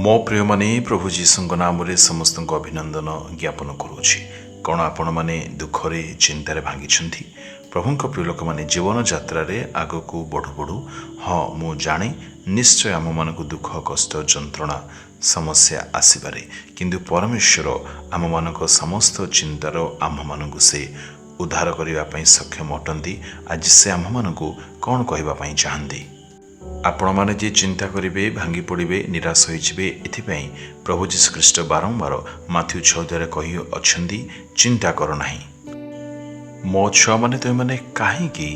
मो प्रिय माने प्रभु जीशुଙ୍କ नामରେ ସମସ୍ତଙ୍କୁ ଅଭିନନ୍ଦନ ଜ୍ଞାପନ କରୁଛି। କ'ଣ ଆପଣମାନେ ଦୁଃଖରେ ଚିନ୍ତାରେ ଭାଙ୍ଗିଛନ୍ତି? ପ୍ରଭୁଙ୍କ ପ୍ରିୟ ଲୋକମାନେ ଜୀବନ ଯାତ୍ରାରେ ଆଗକୁ ବଢ଼ୁ ବଢ଼ୁ ମୁଁ ଜାଣେ ନିଶ୍ଚୟ ଆମମାନଙ୍କୁ ଦୁଃଖ କଷ୍ଟ ଯନ୍ତ୍ରଣା ସମସ୍ୟା ଆସିପାରେ, କିନ୍ତୁ ପରମେଶ୍ୱର ଆମମାନଙ୍କ ସମସ୍ତ ଚିନ୍ତାର ଆମ୍ଭମାନଙ୍କୁ ସେ ଉଦ୍ଧାର କରିବା ପାଇଁ ସକ୍ଷମ ଅଟନ୍ତି। ଆଜି ସେ ଆମ୍ଭମାନଙ୍କୁ କ'ଣ କହିବା ପାଇଁ ଚାହାନ୍ତି? ଆପଣମାନେ ଯେ ଚିନ୍ତା କରିବେ, ଭାଙ୍ଗି ପଡ଼ିବେ, ନିରାଶ ହୋଇଯିବେ, ଏଥିପାଇଁ ପ୍ରଭୁ ଯୀଶୁଖ୍ରୀଷ୍ଟ ବାରମ୍ବାର ମାଥ୍ୟୁ 6:2 କହିଅଛନ୍ତି, ଚିନ୍ତା କର ନାହିଁ। ମୋ ଛୁଆମାନେ ତୁମେମାନେ କାହିଁକି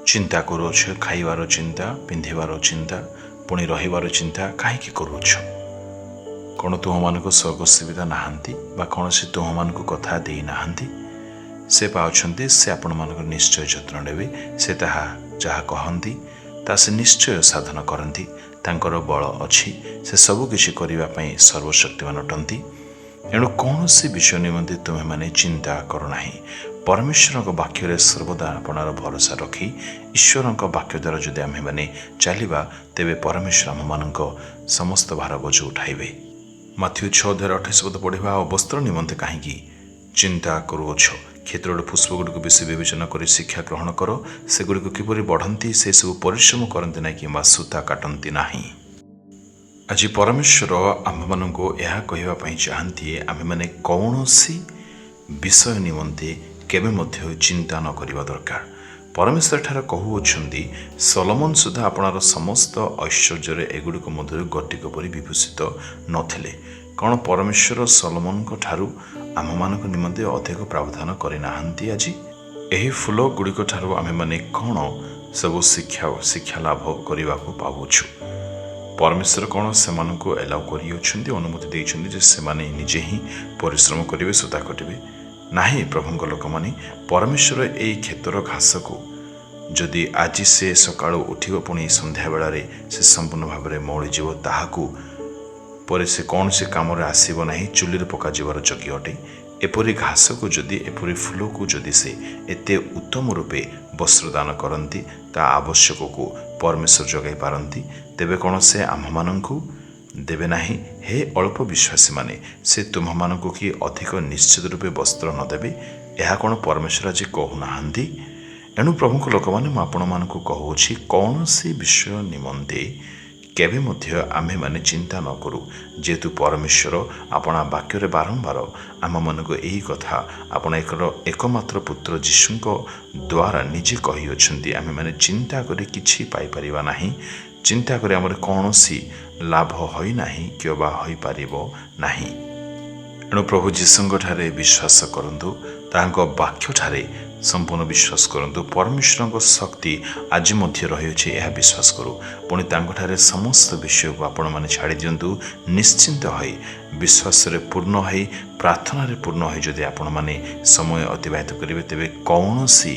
ଚିନ୍ତା କରୁଅଛ? ଖାଇବାର ଚିନ୍ତା, ପିନ୍ଧିବାର ଚିନ୍ତା, ପୁଣି ରହିବାର ଚିନ୍ତା କାହିଁକି କରୁଅଛ? କ'ଣ ତୁମମାନଙ୍କୁ ସ୍ୱର୍ଗ ସୁବିଧା ନାହାନ୍ତି ବା କୌଣସି ତୁମମାନଙ୍କୁ କଥା ଦେଇନାହାନ୍ତି? ସେ ପାଉଛନ୍ତି, ସେ ଆପଣମାନଙ୍କର ନିଶ୍ଚୟ ଯତ୍ନ ନେବେ। ସେ ଯାହା କହନ୍ତି ତାହା ସେ ନିଶ୍ଚୟ ସାଧନ କରନ୍ତି। ତାଙ୍କର ବଳ ଅଛି, ସେ ସବୁକିଛି କରିବା ପାଇଁ ସର୍ବଶକ୍ତିମାନ ଅଟନ୍ତି। ଏଣୁ କୌଣସି ବିଷୟ ନିମନ୍ତେ ତୁମେମାନେ ଚିନ୍ତା କର ନାହିଁ। ପରମେଶ୍ୱରଙ୍କ ବାକ୍ୟରେ ସର୍ବଦା ଆପଣାର ଭରସା ରଖି ଈଶ୍ୱରଙ୍କ ବାକ୍ୟ ଦ୍ୱାରା ଯଦି ଆମ୍ଭେମାନେ ଚାଲିବା, ତେବେ ପରମେଶ୍ୱର ଆମମାନଙ୍କ ସମସ୍ତ ଭାର ବୋଝ ଉଠାଇବେ। ମାଥ୍ୟୁ 6:28 ପଢ଼ିବା, ଆଉ ବସ୍ତ୍ର ନିମନ୍ତେ କାହିଁକି ଚିନ୍ତା କରୁଅଛ? କ୍ଷେତ୍ରର ପୁଷ୍ପଗୁଡ଼ିକୁ ବେଶୀ ବିବେଚନା କରି ଶିକ୍ଷା ଗ୍ରହଣ କର, ସେଗୁଡ଼ିକୁ କିପରି ବଢ଼ନ୍ତି, ସେସବୁ ପରିଶ୍ରମ କରନ୍ତି ନାହିଁ କିମ୍ବା ସୂତା କାଟନ୍ତି ନାହିଁ। ଆଜି ପରମେଶ୍ୱର ଆମ୍ଭମାନଙ୍କୁ ଏହା କହିବା ପାଇଁ ଚାହାନ୍ତି, ଆମ୍ଭେମାନେ କୌଣସି ବିଷୟ ନିମନ୍ତେ କେବେ ମଧ୍ୟ ଚିନ୍ତା ନ କରିବା ଦରକାର। ପରମେଶ୍ୱର ଏଠାରେ କହୁଅଛନ୍ତି, ସଲୋମନ ସୁଦ୍ଧା ଆପଣାର ସମସ୍ତ ଐଶ୍ୱର୍ଯ୍ୟରେ ଏଗୁଡ଼ିକ ମଧ୍ୟରୁ ଗୋଟିକ ପରି ବିଭୂଷିତ ନଥିଲେ। କ'ଣ ପରମେଶ୍ୱର ସଲୋମନଙ୍କ ଠାରୁ ଆମମାନଙ୍କ ନିମନ୍ତେ ଅଧିକ ପ୍ରାବଧାନ କରିନାହାନ୍ତି? ଆଜି ଏହି ଫୁଲ ଗୁଡ଼ିକ ଠାରୁ ଆମେମାନେ କ'ଣ ସବୁ ଶିକ୍ଷା ଲାଭ କରିବାକୁ ପାଉଛୁ? ପରମେଶ୍ୱର କ'ଣ ସେମାନଙ୍କୁ ଏଲାଉ କରିଅଛନ୍ତି, ଅନୁମତି ଦେଇଛନ୍ତି ଯେ ସେମାନେ ନିଜେ ହିଁ ପରିଶ୍ରମ କରିବେ, ସୂତା କାଟିବେ? ନାହିଁ ପ୍ରଭୁଙ୍କ ଲୋକମାନେ, ପରମେଶ୍ୱର ଏହି କ୍ଷେତର ଘାସକୁ ଯଦି ଆଜି ସେ ସକାଳୁ ଉଠିବ, ପୁଣି ସନ୍ଧ୍ୟାବେଳାରେ ସେ ସମ୍ପୂର୍ଣ୍ଣ ଭାବରେ ମଉଳିଯିବ, ତାହାକୁ ପରେ ସେ କୌଣସି କାମରେ ଆସିବ ନାହିଁ, ଚୁଲିରେ ପକାଯିବାର ଯୋଗ୍ୟ ଅଟେ। ଏପରି ଘାସକୁ ଯଦି, ଏପରି ଫୁଲକୁ ଯଦି ସେ ଏତେ ଉତ୍ତମ ରୂପେ ବସ୍ତ୍ରଦାନ କରନ୍ତି, ତା ଆବଶ୍ୟକକୁ ପରମେଶ୍ୱର ଯୋଗାଇ ପାରନ୍ତି, ତେବେ କ'ଣ ସେ ଆମ୍ଭମାନଙ୍କୁ ଦେବେ ନାହିଁ? ହେ ଅଳ୍ପ ବିଶ୍ୱାସୀମାନେ, ସେ ତୁମମାନଙ୍କୁ କି ଅଧିକ ନିଶ୍ଚିତ ରୂପେ ବସ୍ତ୍ର ନ ଦେବେ? ଏହା କ'ଣ ପରମେଶ୍ୱର ଆଜି କହୁନାହାନ୍ତି? ଏଣୁ ପ୍ରଭୁଙ୍କ ଲୋକମାନେ, ମୁଁ ଆପଣମାନଙ୍କୁ କହୁଅଛି, କୌଣସି ବିଷୟ ନିମନ୍ତେ କେବେ ମଧ୍ୟ ଆମ୍ଭେମାନେ ଚିନ୍ତା ନ କରୁ, ଯେହେତୁ ପରମେଶ୍ୱର ଆପଣା ବାକ୍ୟରେ ବାରମ୍ବାର ଆମମାନଙ୍କୁ ଏହି କଥା ଆପଣ ଏକମାତ୍ର ପୁତ୍ର ଯୀଶୁଙ୍କ ଦ୍ୱାରା ନିଜେ କହିଅଛନ୍ତି। ଆମେମାନେ ଚିନ୍ତା କରି କିଛି ପାଇପାରିବା ନାହିଁ, ଚିନ୍ତା କରି ଆମର କୌଣସି ଲାଭ ହୋଇନାହିଁ କିମ୍ବା ହୋଇପାରିବ ନାହିଁ। ଏଣୁ ପ୍ରଭୁ ଯୀଶୁଙ୍କଠାରେ ବିଶ୍ୱାସ କରନ୍ତୁ, ତାଙ୍କ ବାକ୍ୟଠାରେ ସମ୍ପୂର୍ଣ୍ଣ ବିଶ୍ୱାସ କରନ୍ତୁ। ପରମେଶ୍ୱରଙ୍କ ଶକ୍ତି ଆଜି ମଧ୍ୟ ରହିଅଛି, ଏହା ବିଶ୍ୱାସ କରୁ। ପୁଣି ତାଙ୍କଠାରେ ସମସ୍ତ ବିଷୟକୁ ଆପଣମାନେ ଛାଡ଼ି ଦିଅନ୍ତୁ। ନିଶ୍ଚିନ୍ତ ହୋଇ ବିଶ୍ୱାସରେ ପୂର୍ଣ୍ଣ ହୋଇ, ପ୍ରାର୍ଥନାରେ ପୂର୍ଣ୍ଣ ହୋଇ ଯଦି ଆପଣମାନେ ସମୟ ଅତିବାହିତ କରିବେ, ତେବେ କୌଣସି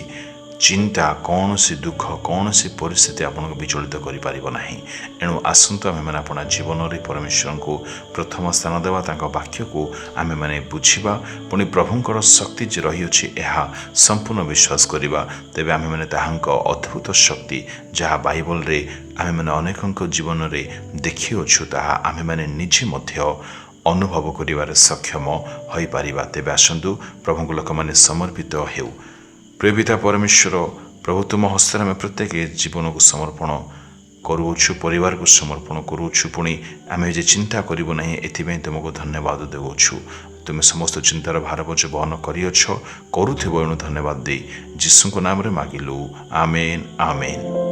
ଚିନ୍ତା, କୌଣସି ଦୁଃଖ, କୌଣସି ପରିସ୍ଥିତି ଆପଣଙ୍କୁ ବିଚଳିତ କରିପାରିବ ନାହିଁ। ଏଣୁ ଆସନ୍ତୁ ଆମେମାନେ ଆପଣା ଜୀବନରେ ପରମେଶ୍ୱରଙ୍କୁ ପ୍ରଥମ ସ୍ଥାନ ଦେବା, ତାଙ୍କ ବାକ୍ୟକୁ ଆମେମାନେ ବୁଝିବା, ପୁଣି ପ୍ରଭୁଙ୍କର ଶକ୍ତି ଯେ ରହିଅଛି ଏହା ସମ୍ପୂର୍ଣ୍ଣ ବିଶ୍ୱାସ କରିବା। ତେବେ ଆମେମାନେ ତାହାଙ୍କ ଅଦ୍ଭୁତ ଶକ୍ତି, ଯାହା ବାଇବଲରେ ଆମେମାନେ ଅନେକଙ୍କ ଜୀବନରେ ଦେଖିଅଛୁ, ତାହା ଆମେମାନେ ନିଜେ ମଧ୍ୟ ଅନୁଭବ କରିବାରେ ସକ୍ଷମ ହୋଇପାରିବା। ତେବେ ଆସନ୍ତୁ ପ୍ରଭୁଙ୍କ ଲୋକମାନେ ସମର୍ପିତ ହେଉ। ପ୍ରିୟ ପିତା ପରମେଶ୍ୱର, ପ୍ରଭୁ ତୁମ ହସ୍ତରେ ଆମେ ପ୍ରତ୍ୟେକ ଜୀବନକୁ ସମର୍ପଣ କରୁଅଛୁ, ପରିବାରକୁ ସମର୍ପଣ କରୁଅଛୁ। ପୁଣି ଆମେ ଯେ ଚିନ୍ତା କରିବୁ ନାହିଁ, ଏଥିପାଇଁ ତୁମକୁ ଧନ୍ୟବାଦ ଦେଉଅଛୁ। ତୁମେ ସମସ୍ତ ଚିନ୍ତାର ଭାର ବୋଝ ବହନ କରିଅଛ, କରୁଥିବ। ଏଣୁ ଧନ୍ୟବାଦ ଦେଇ ଯୀଶୁଙ୍କ ନାମରେ ମାଗିଲୁ, ଆମେନ୍, ଆମେନ୍।